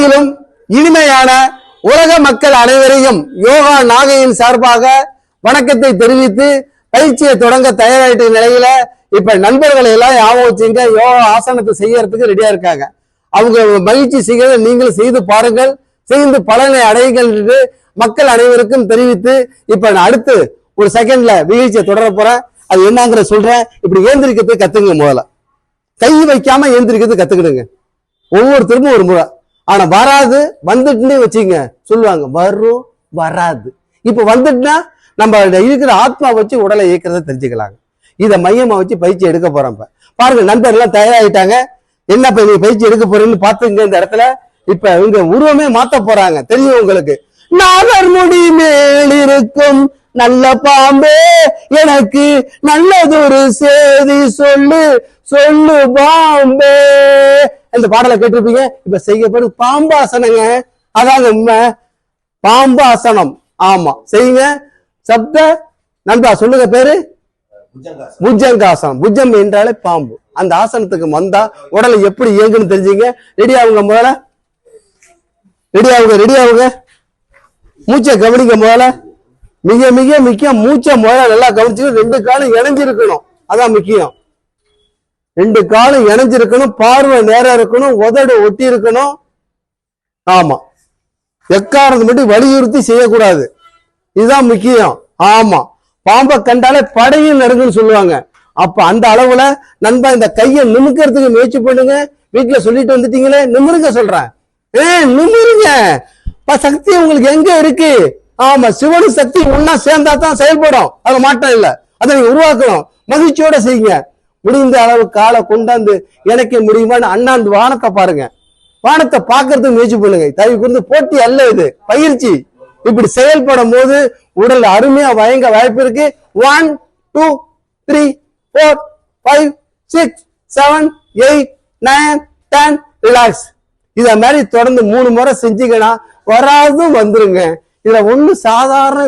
காட்டிலும் இனிமையான உலக மக்கள் அனைவரையும் யோகா நாகையின் சார்பாக வணக்கத்தை தெரிவித்து பயிற்சியை தொடங்க தயாராகிட்ட நிலையில இப்ப நண்பர்களை எல்லாம் ஞாபகம் வச்சுங்க யோகா ஆசனத்தை செய்யறதுக்கு ரெடியா இருக்காங்க. அவங்க மகிழ்ச்சி செய்கிறத நீங்களும் செய்து பாருங்கள், செய்து பலனை அடையுங்கள் என்று மக்கள் அனைவருக்கும் தெரிவித்து இப்ப நான் அடுத்து ஒரு செகண்ட்ல நிகழ்ச்சியை தொடர போறேன். அது என்னங்கிற சொல்றேன். இப்படி ஏந்திரிக்கிறது கத்துங்க. முதல்ல கை வைக்காம ஏந்திரிக்கிறது கத்துக்கிடுங்க. ஒவ்வொருத்தருக்கும் ஒரு முறை. ஆனா வராது வந்துட்டுன்னே வச்சுங்க சொல்லுவாங்க, வரும் வராது. இப்ப வந்துட்டுனா நம்ம இருக்கிற ஆத்மா வச்சு உடலை இயக்கிறத தெரிஞ்சுக்கலாங்க. இதை மையமா வச்சு பயிற்சி எடுக்க போறோம். இப்ப பாருங்க, நண்பர் எல்லாம் தயாராகிட்டாங்க. என்ன நீ பயிற்சி எடுக்க போறீன்னு பாத்துங்க. இந்த இடத்துல இப்ப இவங்க உருவமே மாத்த போறாங்க. தெரியும் உங்களுக்கு. நாகர் முடி மேல் இருக்கும் நல்ல பாம்பே, எனக்கு நல்லதொரு செய்தி சொல்லு சொல்லு பாம்பே. இந்த பாடலை கேட்டிருப்பீங்க. இப்ப செய்யப்படும் பாம்பாசனங்க. அதாங்க உண்மை, பாம்பாசனம். ஆமா செய்யுங்க. சப்த நண்பா சொல்லுங்க பேரு புஜங்காசனம். புஜம் என்றாலே பாம்பு. அந்த ஆசனத்துக்கு வந்தா உடலை எப்படி இயங்குன்னு தெரிஞ்சுங்க. ரெடி ஆகுங்க. முதல்ல ரெடி ஆகுங்க. மூச்சை கவனிக்க. முதல்ல மிக மிக முக்கியம், மூச்சை முதல்ல நல்லா கவனிச்சு 2 காலும் இணைஞ்சிருக்கணும். அதான் முக்கியம். 2 காலும் இணைஞ்சிருக்கணும். பார்வை நேரம் இருக்கணும். உதடு ஒட்டி இருக்கணும். ஆமா, எக்காரது மட்டும் வலியுறுத்தி செய்யக்கூடாது. இதுதான் முக்கியம். ஆமா, பாம்பை கண்டாலே படையில் நடுங்குன்னு சொல்லுவாங்க. அப்ப அந்த அளவுல நண்பா இந்த கையை நிமிக்கிறதுக்கு முயற்சி பண்ணுங்க. வீட்டுல சொல்லிட்டு வந்துட்டீங்களே, நிமிருங்க சொல்றேன். நிமிருங்க. சக்தி உங்களுக்கு எங்க இருக்கு? ஆமா, சிவனு சக்தி ஒன்னா சேர்ந்தா தான் செயல்படும். அது மாற்றம் இல்லை. அதை நீங்க உருவாக்கணும். மகிழ்ச்சியோட செய்யுங்க. முடிந்த அளவு காலை கொண்டாந்து எனக்கு முடியுமான்னு அண்ணாந்து வானத்தை பாருங்க. வானத்தை பாக்குறதுக்கு முயற்சி பண்ணுங்க. தயவு குறிந்து போட்டி அல்ல, இது பயிற்சி. இப்படி செயல்படும் போது உடல் அருமையா வயங்க வாய்ப்பு இருக்கு. 1 2 3 4 5 6 7 8 9 10 ரிலாக்ஸ். இத மாதிரி தொடர்ந்து 3 முறை செஞ்சீங்கன்னா வராதும் வந்துருங்க. இதுல ஒண்ணு சாதாரண